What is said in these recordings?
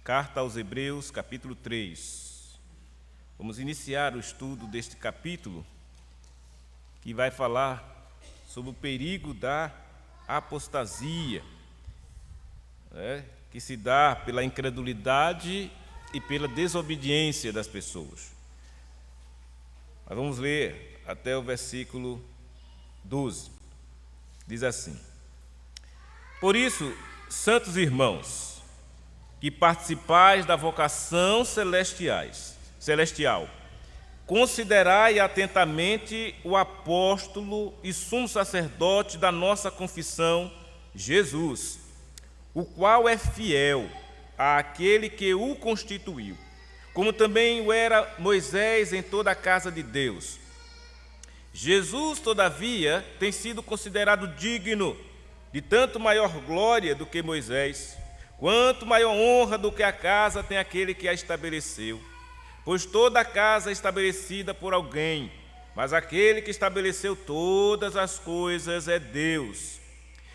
Carta aos Hebreus, capítulo 3. Vamos iniciar o estudo deste capítulo, que vai falar sobre o perigo da apostasia, que se dá pela incredulidade e pela desobediência das pessoas. Mas vamos ler até o versículo 12. Diz assim: Por isso, santos irmãos, que participais da vocação celestial, considerai atentamente o apóstolo e sumo sacerdote da nossa confissão, Jesus, o qual é fiel àquele que o constituiu, como também o era Moisés em toda a casa de Deus. Jesus, todavia, tem sido considerado digno de tanto maior glória do que Moisés, quanto maior honra do que a casa tem aquele que a estabeleceu. Pois toda a casa é estabelecida por alguém, mas aquele que estabeleceu todas as coisas é Deus.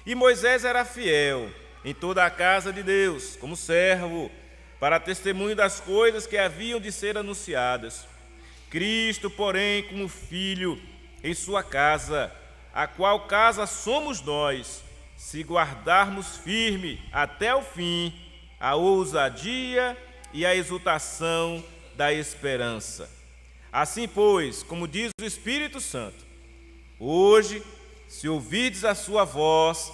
E Moisés era fiel em toda a casa de Deus, como servo, para testemunho das coisas que haviam de ser anunciadas. Cristo, porém, como filho em sua casa, a qual casa somos nós, se guardarmos firme até o fim a ousadia e a exultação da esperança. Assim, pois, como diz o Espírito Santo, hoje, se ouvirdes a sua voz,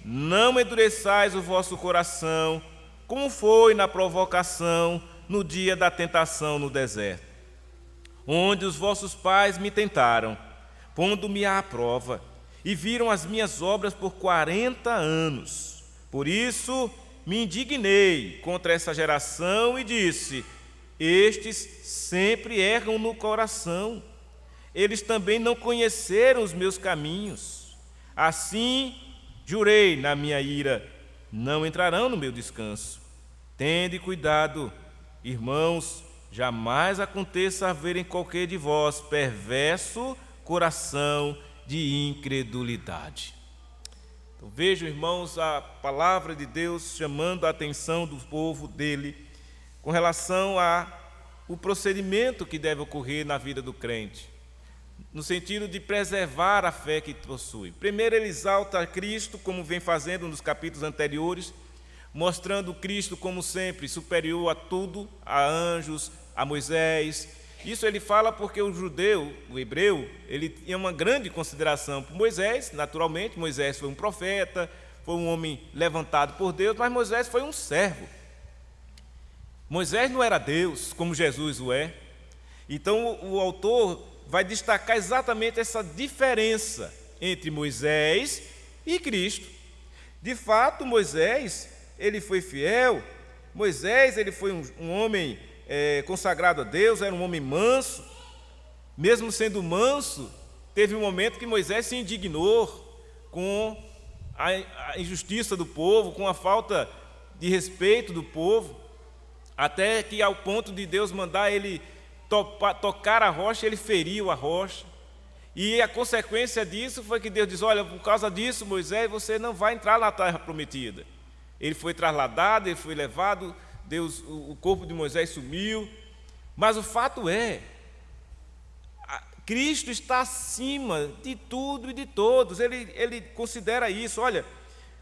não endureçais o vosso coração, como foi na provocação no dia da tentação no deserto, onde os vossos pais me tentaram, pondo-me à prova, e viram as minhas obras por 40 anos. Por isso me indignei contra essa geração e disse: estes sempre erram no coração. Eles também não conheceram os meus caminhos. Assim jurei na minha ira: não entrarão no meu descanso. Tende cuidado, irmãos, jamais aconteça haver em qualquer de vós perverso coração de incredulidade. Então, vejam, irmãos, a palavra de Deus chamando a atenção do povo dele com relação ao procedimento que deve ocorrer na vida do crente, no sentido de preservar a fé que possui. Primeiro, ele exalta Cristo, como vem fazendo nos capítulos anteriores, mostrando Cristo como sempre superior a tudo, a anjos, a Moisés. Isso ele fala porque o judeu, o hebreu, ele tinha uma grande consideração por Moisés. Naturalmente, Moisés foi um profeta, foi um homem levantado por Deus, mas Moisés foi um servo. Moisés não era Deus, como Jesus o é. Então, o autor vai destacar exatamente essa diferença entre Moisés e Cristo. De fato, Moisés, ele foi fiel. Moisés, ele foi um homem consagrado a Deus, era um homem manso. Mesmo sendo manso, teve um momento que Moisés se indignou com a injustiça do povo, com a falta de respeito do povo, até que ao ponto de Deus mandar ele tocar a rocha, ele feriu a rocha. E a consequência disso foi que Deus diz: olha, por causa disso, Moisés, você não vai entrar na terra prometida. Ele foi trasladado, ele foi levado, o corpo de Moisés sumiu. Mas o fato é, Cristo está acima de tudo e de todos. Ele considera isso. Olha,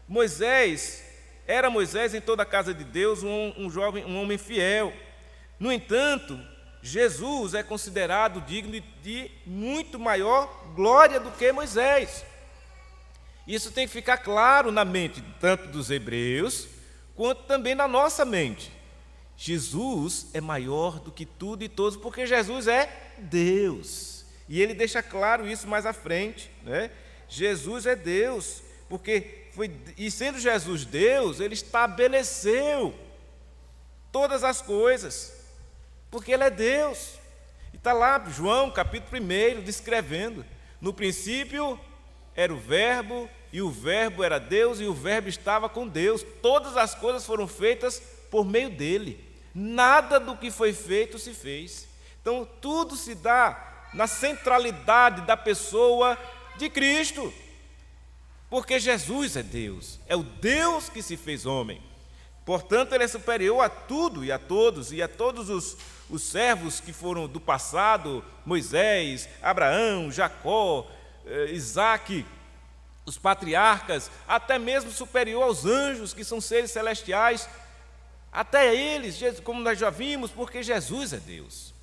Moisés era Moisés em toda a casa de Deus, um homem fiel. No entanto, Jesus é considerado digno de muito maior glória do que Moisés. Isso tem que ficar claro na mente tanto dos hebreus quanto também na nossa mente. Jesus é maior do que tudo e todos, porque Jesus é Deus. E ele deixa claro isso mais à frente, né? Jesus é Deus, e sendo Jesus Deus, ele estabeleceu todas as coisas, porque ele é Deus. E está lá João, capítulo 1, descrevendo: no princípio era o Verbo, e o Verbo era Deus, e o Verbo estava com Deus. Todas as coisas foram feitas por meio dele. Nada do que foi feito se fez. Então, tudo se dá na centralidade da pessoa de Cristo, porque Jesus é Deus, é o Deus que se fez homem. Portanto, ele é superior a tudo e a todos os servos que foram do passado, Moisés, Abraão, Jacó, Isaque, os patriarcas, até mesmo superior aos anjos, que são seres celestiais, até eles, como nós já vimos, porque Jesus é Deus.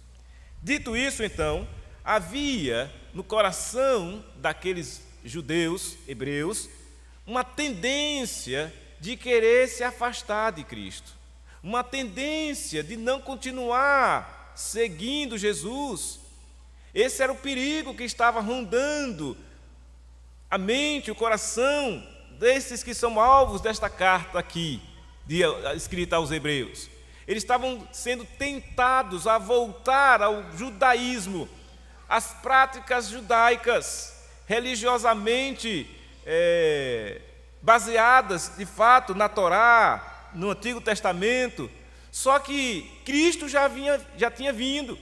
Dito isso, então, havia no coração daqueles judeus, hebreus, uma tendência de querer se afastar de Cristo, uma tendência de não continuar seguindo Jesus. Esse era o perigo que estava rondando a mente, o coração desses que são alvos desta carta aqui, escrita aos hebreus. Eles estavam sendo tentados a voltar ao judaísmo, às práticas judaicas, religiosamente baseadas, de fato, na Torá, no Antigo Testamento. Só que Cristo já tinha vindo.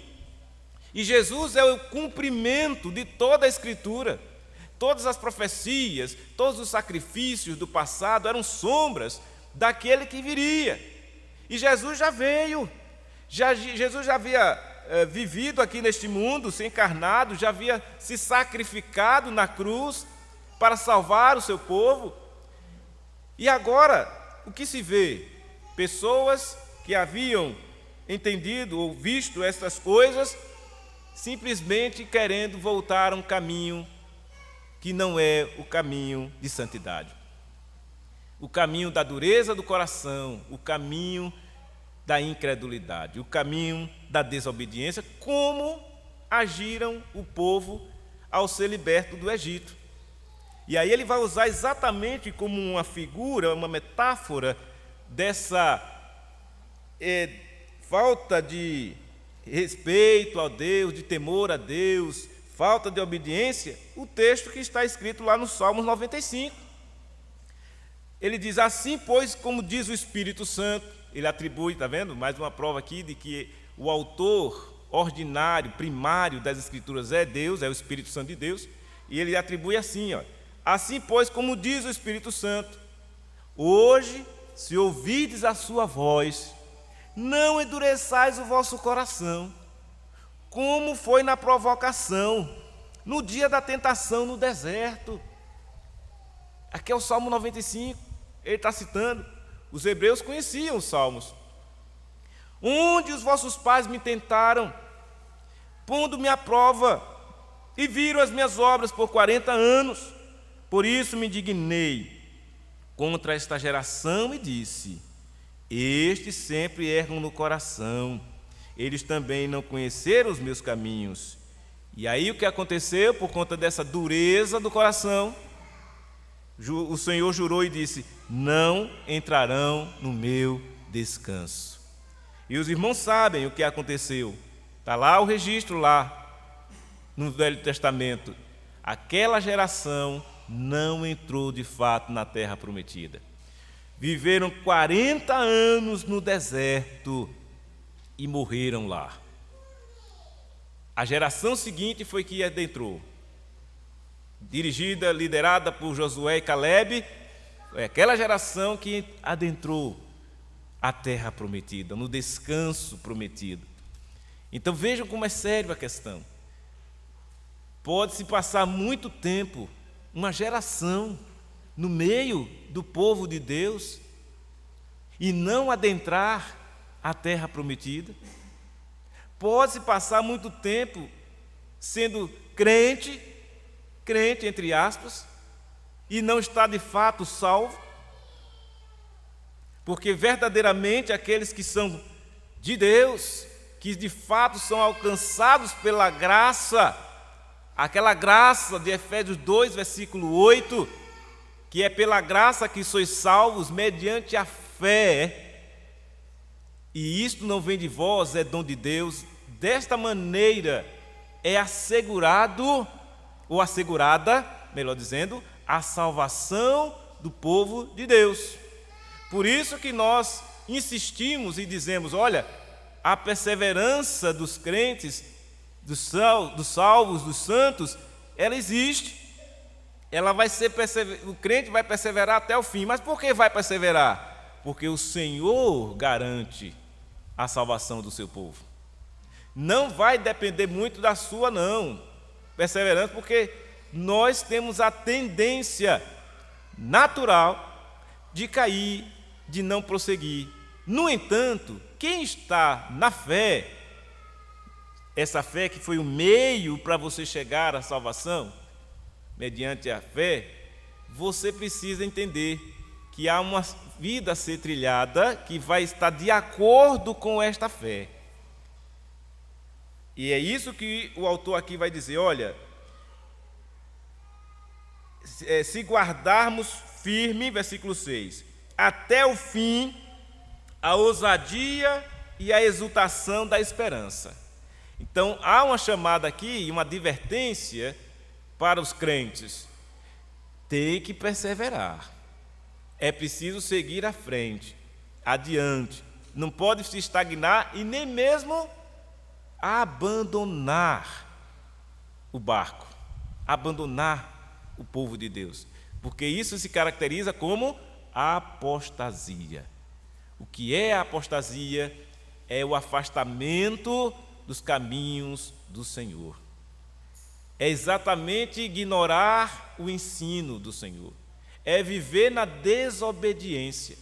E Jesus é o cumprimento de toda a Escritura. Todas as profecias, todos os sacrifícios do passado eram sombras daquele que viria. E Jesus já veio. Jesus já havia vivido aqui neste mundo, se encarnado, já havia se sacrificado na cruz para salvar o seu povo. E agora, o que se vê? Pessoas que haviam entendido ou visto essas coisas, simplesmente querendo voltar a um caminho que não é o caminho de santidade. O caminho da dureza do coração, o caminho da incredulidade, o caminho da desobediência, como agiram o povo ao ser liberto do Egito. E aí ele vai usar exatamente como uma figura, uma metáfora dessa falta de respeito a Deus, de temor a Deus, falta de obediência, o texto que está escrito lá no Salmos 95. Ele diz: assim, pois, como diz o Espírito Santo, ele atribui, está vendo? Mais uma prova aqui de que o autor ordinário, primário das Escrituras é Deus, é o Espírito Santo de Deus, e ele atribui assim, ó: assim, pois, como diz o Espírito Santo, hoje, se ouvirdes a sua voz, não endureçais o vosso coração, como foi na provocação, no dia da tentação no deserto. Aqui é o Salmo 95, ele está citando. Os hebreus conheciam os Salmos. Onde os vossos pais me tentaram, pondo-me à prova, e viram as minhas obras por 40 anos. Por isso me indignei contra esta geração e disse: estes sempre erram no coração, eles também não conheceram os meus caminhos. E aí o que aconteceu por conta dessa dureza do coração? O Senhor jurou e disse: não entrarão no meu descanso. E os irmãos sabem o que aconteceu. Está lá o registro, lá no Velho Testamento. Aquela geração não entrou de fato na terra prometida. Viveram 40 anos no deserto e morreram lá. A geração seguinte foi que adentrou, dirigida, liderada por Josué e Calebe. Foi aquela geração que adentrou a terra prometida, no descanso prometido. Então vejam como é sério a questão. Pode-se passar muito tempo, uma geração, no meio do povo de Deus e não adentrar a terra prometida. Pode-se passar muito tempo sendo crente entre aspas, e não está de fato salvo, porque verdadeiramente aqueles que são de Deus, que de fato são alcançados pela graça, aquela graça de Efésios 2, versículo 8, que é pela graça que sois salvos mediante a fé, e isto não vem de vós, é dom de Deus. Desta maneira é assegurado, ou assegurada, melhor dizendo, a salvação do povo de Deus. Por isso que nós insistimos e dizemos: olha, a perseverança dos crentes, dos salvos, dos santos, ela existe. Ela vai ser o crente vai perseverar até o fim. Mas por que vai perseverar? porque o Senhor garante a salvação do seu povo. Não vai depender muito da sua, não, perseverança, porque nós temos a tendência natural de cair, de não prosseguir. No entanto, quem está na fé, essa fé que foi o meio para você chegar à salvação, mediante a fé, você precisa entender que há uma vida a ser trilhada que vai estar de acordo com esta fé. E é isso que o autor aqui vai dizer, olha, se guardarmos firme, versículo 6, até o fim, a ousadia e a exultação da esperança. Então, há uma chamada aqui, uma advertência para os crentes. Tem que perseverar. É preciso seguir à frente, adiante. Não pode se estagnar e nem mesmo abandonar o barco, abandonar o povo de Deus, porque isso se caracteriza como apostasia. O que é a apostasia? É o afastamento dos caminhos do Senhor. É exatamente ignorar o ensino do Senhor. É viver na desobediência.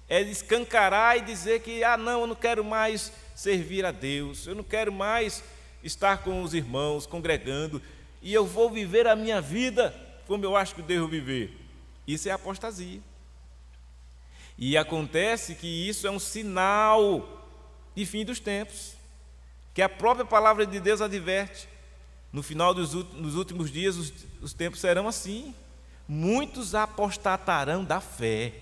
É escancarar e dizer que, não, eu não quero mais servir a Deus, eu não quero mais estar com os irmãos, congregando, e eu vou viver a minha vida como eu acho que devo viver. Isso é apostasia. E acontece que isso é um sinal de fim dos tempos, que a própria palavra de Deus adverte. No final dos últimos dias, os tempos serão assim. Muitos apostatarão da fé.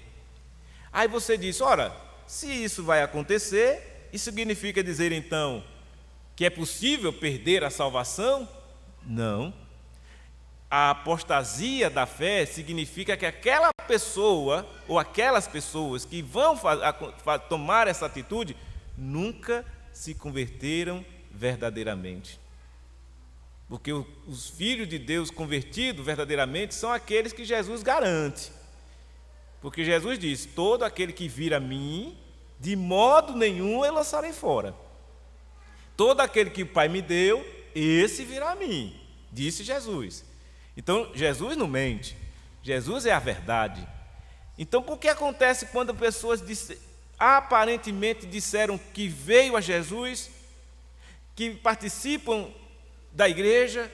Aí você diz, ora, se isso vai acontecer, isso significa dizer então que é possível perder a salvação? Não. A apostasia da fé significa que aquela pessoa ou aquelas pessoas que vão tomar essa atitude nunca se converteram verdadeiramente. Porque os filhos de Deus convertidos verdadeiramente são aqueles que Jesus garante. Porque Jesus diz, todo aquele que vir a mim, de modo nenhum eu lançarei fora. Todo aquele que o Pai me deu, esse virá a mim, disse Jesus. Então, Jesus não mente, Jesus é a verdade. Então, por que acontece quando pessoas aparentemente disseram que veio a Jesus, que participam da igreja,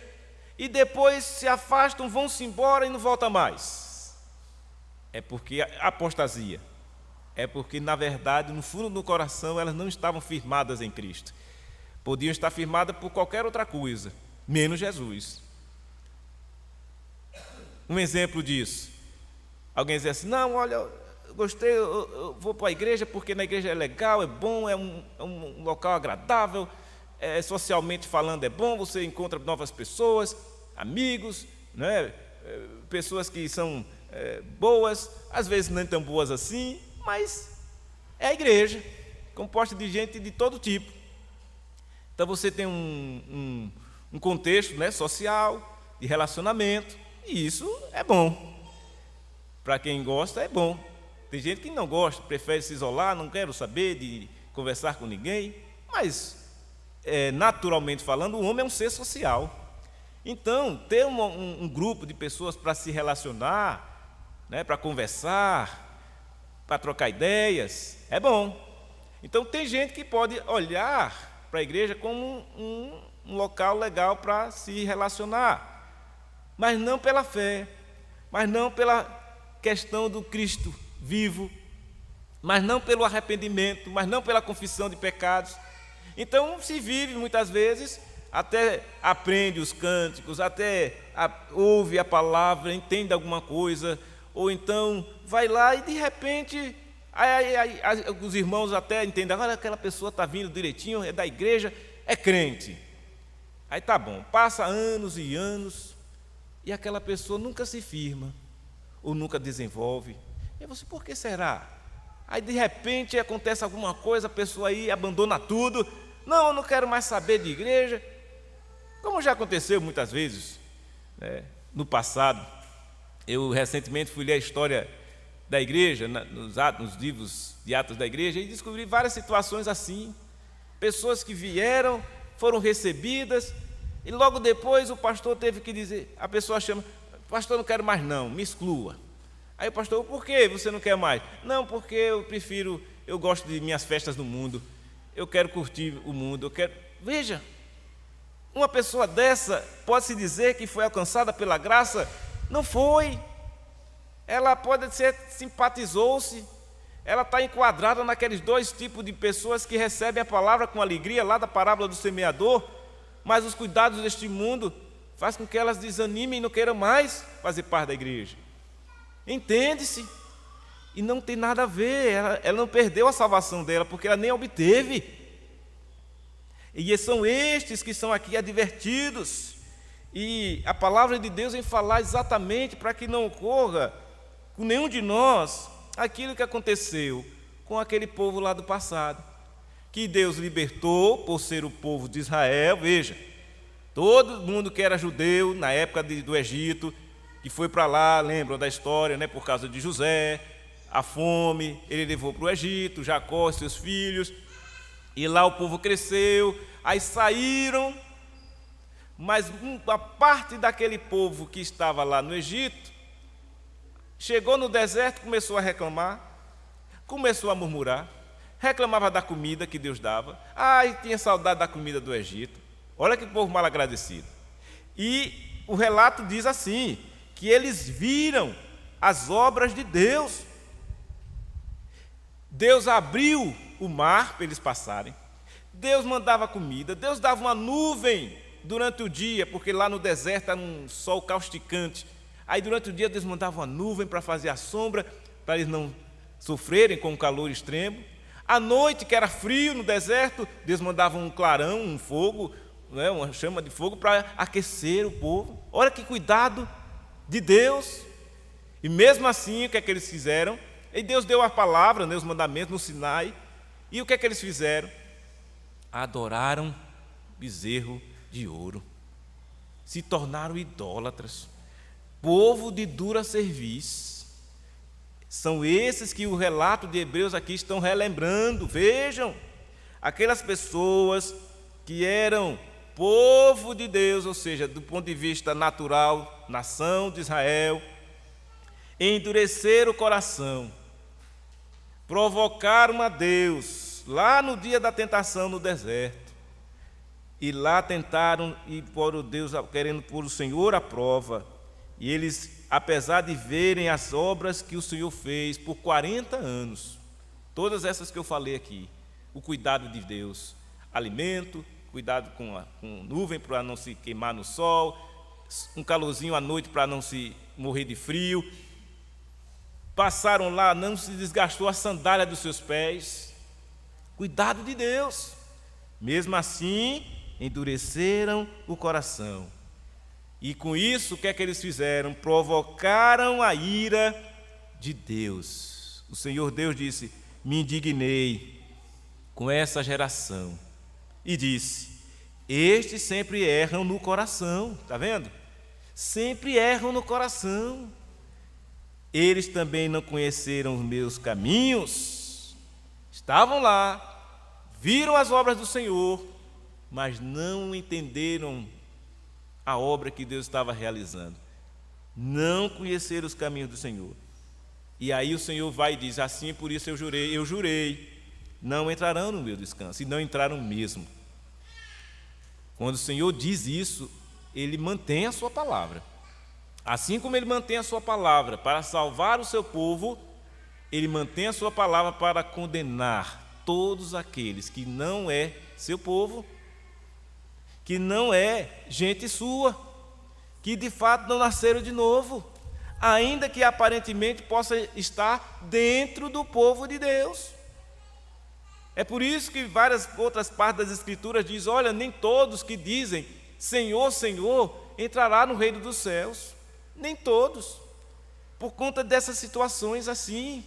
e depois se afastam, vão-se embora e não voltam mais? É porque apostasia. É porque, na verdade, no fundo do coração, elas não estavam firmadas em Cristo. Podiam estar firmadas por qualquer outra coisa, menos Jesus. Um exemplo disso. Alguém diz assim, não, olha, eu gostei, eu vou para a igreja porque na igreja é legal, é bom, é um local agradável, socialmente falando é bom, você encontra novas pessoas, amigos, né? Pessoas que são boas, às vezes nem tão boas assim, mas é a igreja, composta de gente de todo tipo. Então você tem um contexto, né, social, de relacionamento, e isso é bom. Para quem gosta, é bom. Tem gente que não gosta, prefere se isolar, não quero saber de conversar com ninguém, mas, naturalmente falando, o homem é um ser social. Então, ter um grupo de pessoas para se relacionar, né, para conversar, para trocar ideias, é bom. Então, tem gente que pode olhar para a igreja como um local legal para se relacionar, mas não pela fé, mas não pela questão do Cristo vivo, mas não pelo arrependimento, mas não pela confissão de pecados. Então se vive muitas vezes, até aprende os cânticos, até ouve a palavra, entende alguma coisa, ou então vai lá e de repente os irmãos até entendem, agora aquela pessoa está vindo direitinho, é da igreja, é crente. Aí tá bom, passa anos e anos, e aquela pessoa nunca se firma, ou nunca desenvolve. E você, por que será? Aí de repente acontece alguma coisa, a pessoa aí abandona tudo, não, eu não quero mais saber de igreja, como já aconteceu muitas vezes, né? No passado. Eu recentemente fui ler a história da igreja, nos livros de Atos da igreja, e descobri várias situações assim. Pessoas que vieram, foram recebidas, e logo depois o pastor teve que dizer, a pessoa chama, pastor, não quero mais não, me exclua. Aí o pastor, por que você não quer mais? Não, porque eu gosto de minhas festas no mundo, eu quero curtir o mundo, Veja, uma pessoa dessa pode-se dizer que foi alcançada pela graça? Não foi. Ela pode ser, simpatizou-se, ela está enquadrada naqueles dois tipos de pessoas que recebem a palavra com alegria, lá da parábola do semeador, mas os cuidados deste mundo faz com que elas desanimem e não queiram mais fazer parte da igreja. Entende-se? E não tem nada a ver, ela não perdeu a salvação dela, porque ela nem obteve. E são estes que são aqui advertidos. E a palavra de Deus vem falar exatamente para que não ocorra com nenhum de nós aquilo que aconteceu com aquele povo lá do passado, que Deus libertou por ser o povo de Israel. Veja, todo mundo que era judeu na época do Egito, que foi para lá, lembram da história, né, por causa de José, a fome, ele levou para o Egito, Jacó e seus filhos, e lá o povo cresceu, aí saíram, mas uma parte daquele povo que estava lá no Egito, chegou no deserto, começou a reclamar, começou a murmurar, reclamava da comida que Deus dava, tinha saudade da comida do Egito. Olha que povo mal agradecido. E o relato diz assim, que eles viram as obras de Deus. Deus abriu o mar para eles passarem, Deus mandava comida, Deus dava uma nuvem durante o dia, porque lá no deserto era um sol causticante. Aí durante o dia Deus mandava uma nuvem para fazer a sombra, para eles não sofrerem com o calor extremo. À noite, que era frio no deserto, Deus mandava um clarão, um fogo, né, uma chama de fogo para aquecer o povo. Olha que cuidado de Deus. E mesmo assim, o que é que eles fizeram? E Deus deu a palavra, né, os mandamentos no Sinai. E o que é que eles fizeram? Adoraram bezerro de ouro. Se tornaram idólatras. Povo de dura cerviz. São esses que o relato de Hebreus aqui estão relembrando. Vejam, aquelas pessoas que eram povo de Deus, ou seja, do ponto de vista natural, nação de Israel, endureceram o coração, provocaram a Deus lá no dia da tentação no deserto, e lá tentaram e por Deus, querendo pôr o Senhor à prova. E eles, apesar de verem as obras que o Senhor fez por 40 anos, todas essas que eu falei aqui, o cuidado de Deus, alimento, cuidado com nuvem para não se queimar no sol, um calorzinho à noite para não se morrer de frio, passaram lá, não se desgastou a sandália dos seus pés, cuidado de Deus. Mesmo assim, endureceram o coração. E com isso, o que é que eles fizeram? Provocaram a ira de Deus. O Senhor Deus disse, me indignei com essa geração. E disse, estes sempre erram no coração. Está vendo? Sempre erram no coração. Eles também não conheceram os meus caminhos. Estavam lá, viram as obras do Senhor, mas não entenderam a obra que Deus estava realizando. Não conheceram os caminhos do Senhor. E aí o Senhor vai e diz, assim por isso eu jurei, não entrarão no meu descanso. E não entraram mesmo. Quando o Senhor diz isso, Ele mantém a sua palavra. Assim como Ele mantém a sua palavra para salvar o seu povo, Ele mantém a sua palavra para condenar todos aqueles que não é seu povo, que não é gente sua, que de fato não nasceram de novo, ainda que aparentemente possa estar dentro do povo de Deus. É por isso que várias outras partes das Escrituras dizem, olha, nem todos que dizem Senhor, Senhor, entrará no reino dos céus. Nem todos, por conta dessas situações assim,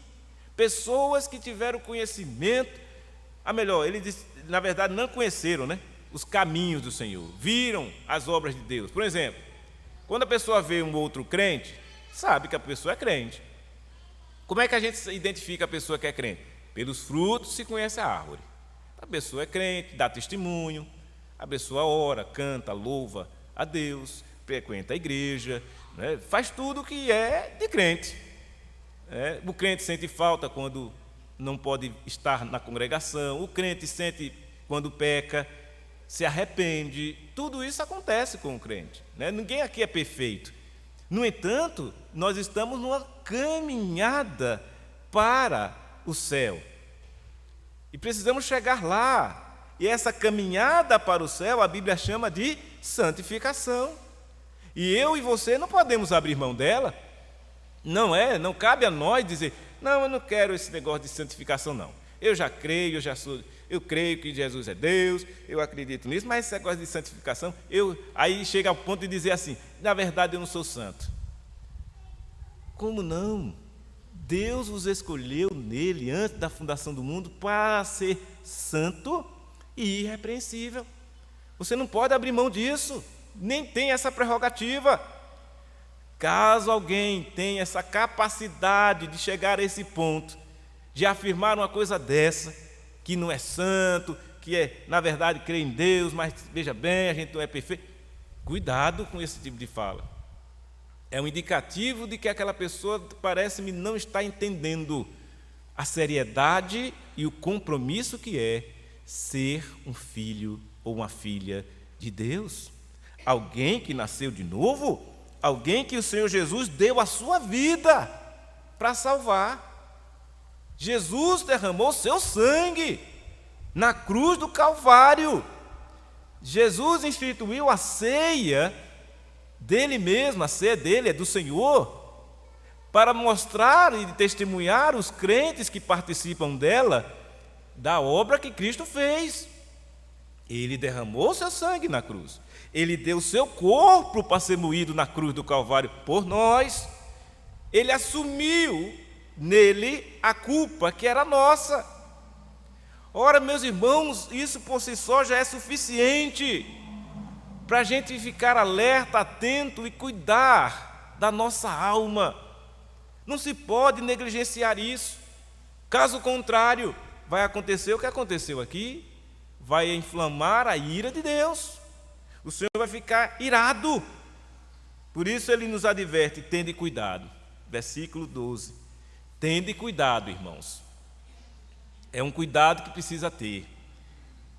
pessoas que tiveram conhecimento, ele diz, na verdade não conheceram, né, os caminhos do Senhor, viram as obras de Deus. Por exemplo, quando a pessoa vê um outro crente, sabe que a pessoa é crente. Como é que a gente identifica a pessoa que é crente? Pelos frutos se conhece a árvore. A pessoa é crente, dá testemunho, a pessoa ora, canta, louva a Deus, frequenta a igreja, né? Faz tudo o que é de crente. O crente sente falta quando não pode estar na congregação, o crente sente quando peca, se arrepende. Tudo isso acontece com o crente, né? Ninguém aqui é perfeito. No entanto, nós estamos numa caminhada para o céu e precisamos chegar lá. E essa caminhada para o céu, a Bíblia chama de santificação. E eu e você não podemos abrir mão dela. Não cabe a nós dizer, não, eu não quero esse negócio de santificação, não. Eu já creio, eu creio que Jesus é Deus, eu acredito nisso, mas esse negócio de santificação, aí chega ao ponto de dizer assim, na verdade eu não sou santo. Como não? Deus vos escolheu nele, antes da fundação do mundo, para ser santo e irrepreensível. Você não pode abrir mão disso, nem tem essa prerrogativa. Caso alguém tenha essa capacidade de chegar a esse ponto, de afirmar uma coisa dessa, que não é santo, que na verdade, crê em Deus, mas veja bem, a gente não é perfeito, cuidado com esse tipo de fala. É um indicativo de que aquela pessoa, parece-me, não está entendendo a seriedade e o compromisso que é ser um filho ou uma filha de Deus. Alguém que nasceu de novo, alguém que o Senhor Jesus deu a sua vida para salvar. Jesus derramou seu sangue na cruz do Calvário. Jesus instituiu a ceia dele mesmo, a ceia dele é do Senhor, para mostrar e testemunhar os crentes que participam dela, da obra que Cristo fez. Ele derramou seu sangue na cruz, ele deu seu corpo para ser moído na cruz do Calvário por nós, ele assumiu nele a culpa que era nossa. Ora, meus irmãos, isso por si só já é suficiente para a gente ficar alerta, atento e cuidar da nossa alma. Não se pode negligenciar isso. Caso contrário, vai acontecer o que aconteceu aqui, vai inflamar a ira de Deus. O Senhor vai ficar irado. Por isso ele nos adverte, tende cuidado. Versículo 12. Tende cuidado, irmãos. É um cuidado que precisa ter.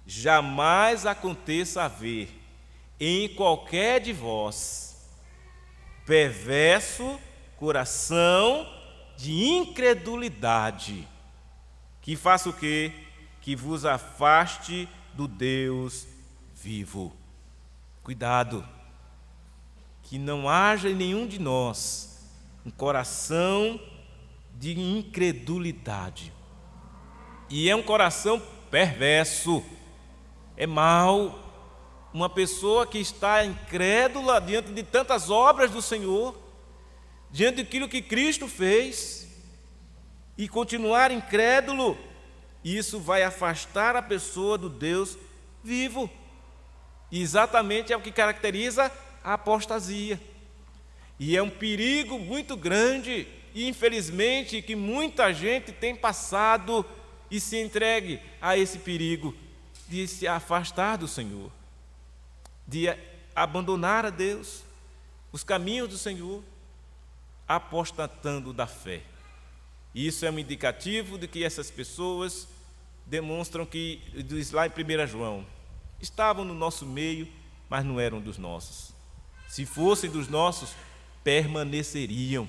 Jamais aconteça haver em qualquer de vós perverso coração de incredulidade, que faça o quê? Que vos afaste do Deus vivo. Cuidado, que não haja em nenhum de nós um coração de incredulidade. E é um coração perverso, é mau. Uma pessoa que está incrédula diante de tantas obras do Senhor, diante daquilo que Cristo fez, e continuar incrédulo, isso vai afastar a pessoa do Deus vivo. E exatamente é o que caracteriza a apostasia. E é um perigo muito grande, e infelizmente que muita gente tem passado e se entregue a esse perigo de se afastar do Senhor, de abandonar a Deus, os caminhos do Senhor, apostatando da fé. E isso é um indicativo de que essas pessoas demonstram que, diz lá em 1 João, estavam no nosso meio, mas não eram dos nossos. Se fossem dos nossos, permaneceriam.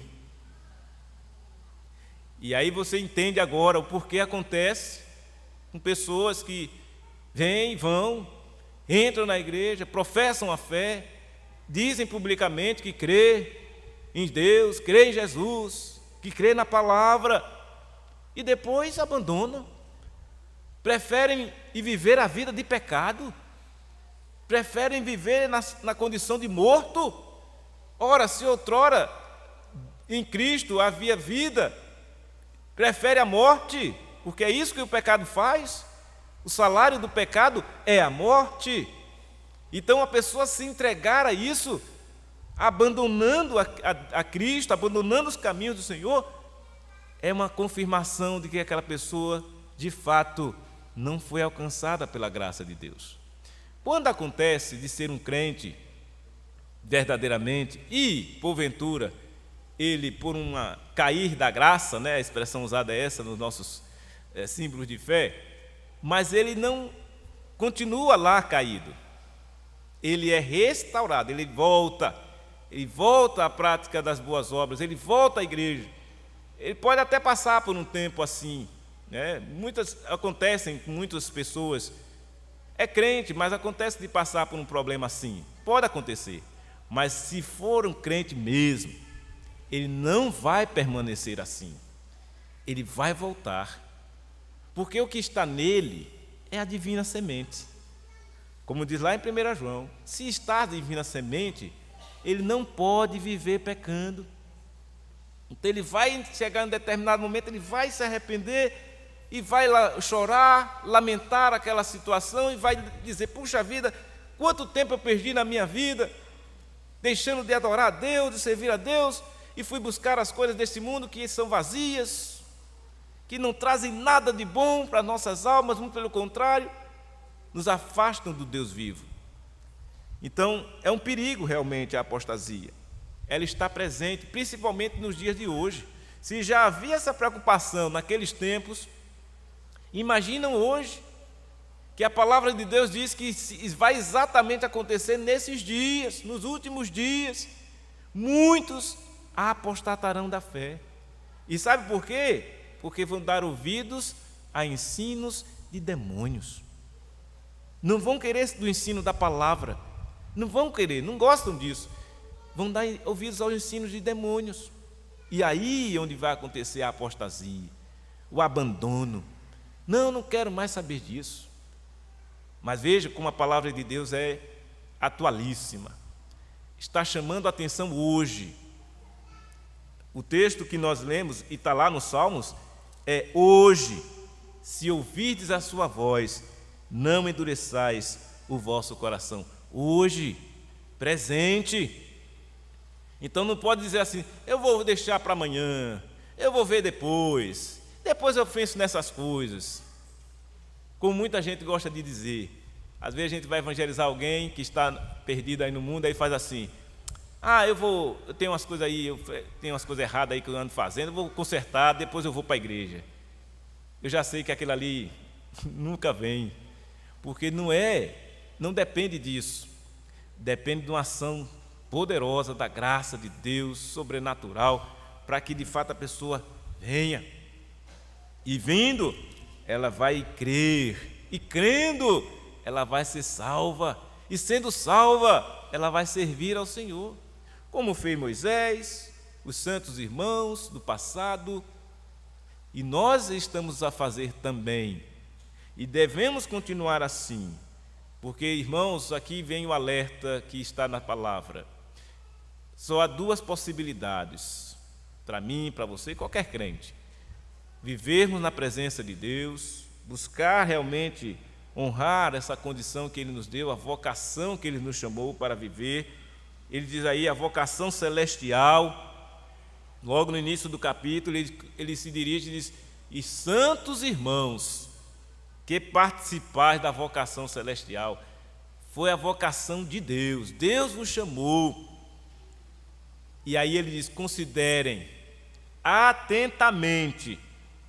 E aí você entende agora o porquê acontece com pessoas que vêm, vão, entram na igreja, professam a fé, dizem publicamente que crê em Deus, crê em Jesus, que crê na palavra, e depois abandonam, preferem viver a vida de pecado, preferem viver na condição de morto. Ora, se outrora em Cristo havia vida, prefere a morte, porque é isso que o pecado faz. O salário do pecado é a morte. Então a pessoa se entregar a isso, abandonando a Cristo, abandonando os caminhos do Senhor, é uma confirmação de que aquela pessoa, de fato, não foi alcançada pela graça de Deus. Quando acontece de ser um crente verdadeiramente e, porventura, ele, por cair da graça, né, a expressão usada é essa nos nossos símbolos de fé, mas ele não continua lá caído. Ele é restaurado, ele volta à prática das boas obras, ele volta à igreja. Ele pode até passar por um tempo assim, né? Acontecem com muitas pessoas, é crente, mas acontece de passar por um problema assim, pode acontecer, mas se for um crente mesmo, ele não vai permanecer assim, ele vai voltar, porque o que está nele é a divina semente. Como diz lá em 1 João, se está a divina semente, ele não pode viver pecando. Então ele vai chegar em um determinado momento, ele vai se arrepender e vai lá chorar, lamentar aquela situação e vai dizer: puxa vida, quanto tempo eu perdi na minha vida, deixando de adorar a Deus, de servir a Deus, e fui buscar as coisas deste mundo que são vazias, que não trazem nada de bom para nossas almas, muito pelo contrário, nos afastam do Deus vivo. Então, é um perigo realmente a apostasia. Ela está presente, principalmente nos dias de hoje. Se já havia essa preocupação naqueles tempos, imaginam hoje, que a palavra de Deus diz que vai exatamente acontecer nesses dias, nos últimos dias. Muitos apostatarão da fé. E sabe por quê? Porque vão dar ouvidos a ensinos de demônios. Não vão querer do ensino da palavra, não vão querer, não gostam disso. Vão dar ouvidos aos ensinos de demônios. E aí é onde vai acontecer a apostasia, o abandono. Não quero mais saber disso. Mas veja como a palavra de Deus é atualíssima. Está chamando a atenção hoje. O texto que nós lemos, e está lá nos Salmos, é: hoje, se ouvirdes a sua voz, não endureçais o vosso coração. Hoje, presente. Então não pode dizer assim: eu vou deixar para amanhã, eu vou ver depois eu penso nessas coisas. Como muita gente gosta de dizer. Às vezes a gente vai evangelizar alguém que está perdido aí no mundo, aí faz assim: eu tenho umas coisas aí, tenho umas coisas erradas aí que eu ando fazendo, eu vou consertar, depois eu vou para a igreja. Eu já sei que aquilo ali nunca vem, porque não depende disso, depende de uma ação poderosa da graça de Deus, sobrenatural, para que de fato a pessoa venha. E vindo, ela vai crer, e crendo, ela vai ser salva, e sendo salva, ela vai servir ao Senhor, como fez Moisés, os santos irmãos do passado, e nós estamos a fazer também, e devemos continuar assim, porque, irmãos, aqui vem o alerta que está na palavra. Só há duas possibilidades, para mim, para você, qualquer crente: vivermos na presença de Deus, buscar realmente honrar essa condição que Ele nos deu, a vocação que Ele nos chamou para viver. Ele diz aí a vocação celestial. Logo no início do capítulo, ele se dirige e diz: e santos irmãos, que participais da vocação celestial. Foi a vocação de Deus, Deus vos chamou. E aí ele diz: considerem atentamente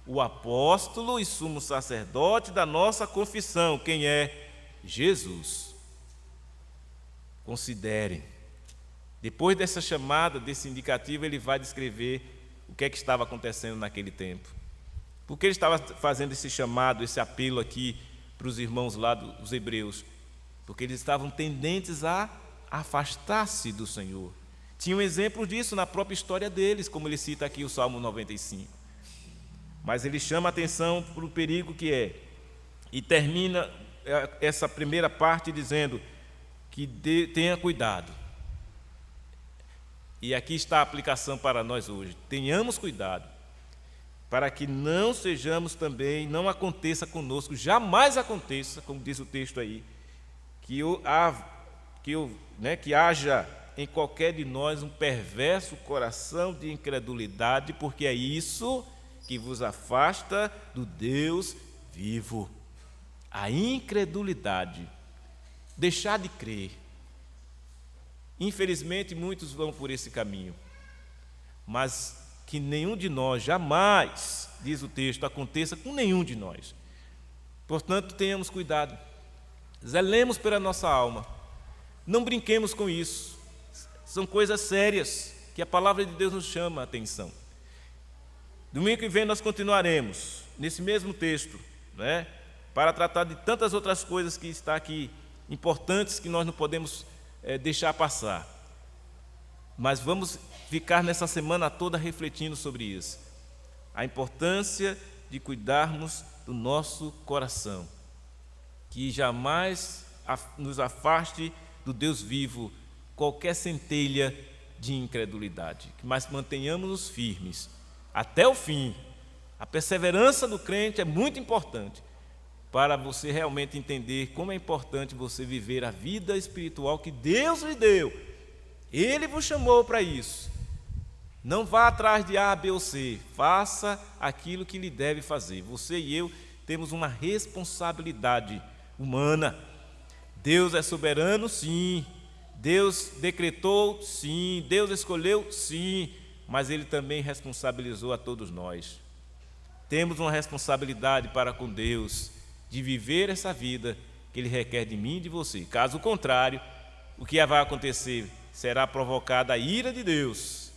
o apóstolo e sumo sacerdote da nossa confissão. Quem é? Jesus. Considerem. Depois dessa chamada, desse indicativo, ele vai descrever o que é que estava acontecendo naquele tempo. Por que ele estava fazendo esse chamado, esse apelo aqui para os irmãos lá dos hebreus? Porque eles estavam tendentes a afastar-se do Senhor. Tinha um exemplo disso na própria história deles, como ele cita aqui o Salmo 95. Mas ele chama a atenção para o perigo que é, e termina essa primeira parte dizendo que tenha cuidado. E aqui está a aplicação para nós hoje: tenhamos cuidado, para que não sejamos também, não aconteça conosco, jamais aconteça, como diz o texto aí, que haja em qualquer de nós um perverso coração de incredulidade, porque é isso que vos afasta do Deus vivo. A incredulidade, deixar de crer. Infelizmente, muitos vão por esse caminho, mas que nenhum de nós jamais, diz o texto, aconteça com nenhum de nós. Portanto, tenhamos cuidado, zelemos pela nossa alma, não brinquemos com isso, são coisas sérias que a palavra de Deus nos chama a atenção. Domingo que vem nós continuaremos nesse mesmo texto, né, para tratar de tantas outras coisas que está aqui, importantes, que nós não podemos deixar passar. Mas vamos ficar nessa semana toda refletindo sobre isso. A importância de cuidarmos do nosso coração, que jamais nos afaste do Deus vivo qualquer centelha de incredulidade, mas mantenhamos-nos firmes até o fim. A perseverança do crente é muito importante para você realmente entender como é importante você viver a vida espiritual que Deus lhe deu. Ele vos chamou para isso. Não vá atrás de A, B ou C. Faça aquilo que lhe deve fazer. Você e eu temos uma responsabilidade humana. Deus é soberano, sim. Deus decretou, sim. Deus escolheu, sim. Mas Ele também responsabilizou a todos nós. Temos uma responsabilidade para com Deus, de viver essa vida que Ele requer de mim e de você. Caso contrário, o que vai acontecer? Será provocada a ira de Deus.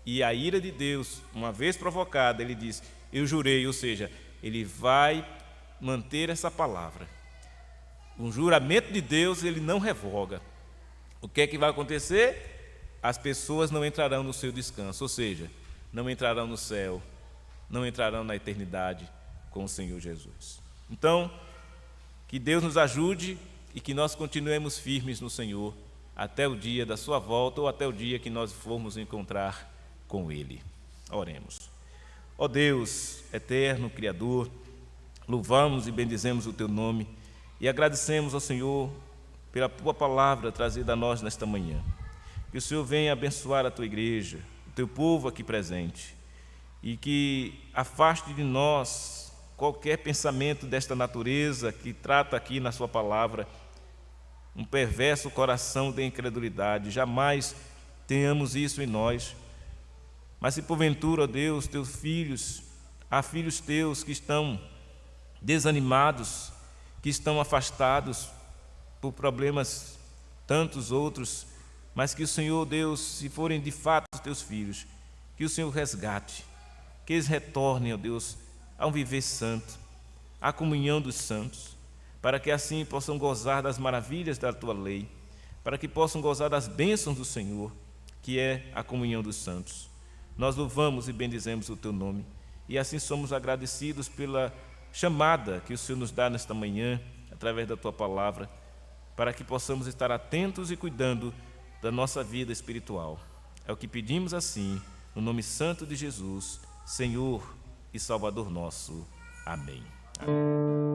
E a ira de Deus, uma vez provocada, Ele diz, eu jurei, ou seja, Ele vai manter essa palavra. Um juramento de Deus, Ele não revoga. O que é que vai acontecer? As pessoas não entrarão no seu descanso, ou seja, não entrarão no céu, não entrarão na eternidade com o Senhor Jesus. Então, que Deus nos ajude e que nós continuemos firmes no Senhor até o dia da sua volta ou até o dia que nós formos encontrar com Ele. Oremos. Ó Deus, eterno Criador, louvamos e bendizemos o Teu nome e agradecemos ao Senhor pela Tua palavra trazida a nós nesta manhã. Que o Senhor venha abençoar a Tua igreja, o Teu povo aqui presente, e que afaste de nós qualquer pensamento desta natureza que trata aqui na Sua palavra, um perverso coração de incredulidade. Jamais tenhamos isso em nós. Mas se porventura, ó Deus, Teus filhos, há filhos Teus que estão desanimados, que estão afastados por problemas tantos outros, mas que o Senhor, Deus, se forem de fato Teus filhos, que o Senhor resgate, que eles retornem, ó Deus, a um viver santo, à comunhão dos santos, para que assim possam gozar das maravilhas da Tua lei, para que possam gozar das bênçãos do Senhor, que é a comunhão dos santos. Nós louvamos e bendizemos o Teu nome, e assim somos agradecidos pela chamada que o Senhor nos dá nesta manhã, através da Tua palavra, para que possamos estar atentos e cuidando da nossa vida espiritual. É o que pedimos assim, no nome santo de Jesus, Senhor e Salvador nosso. Amém. Amém.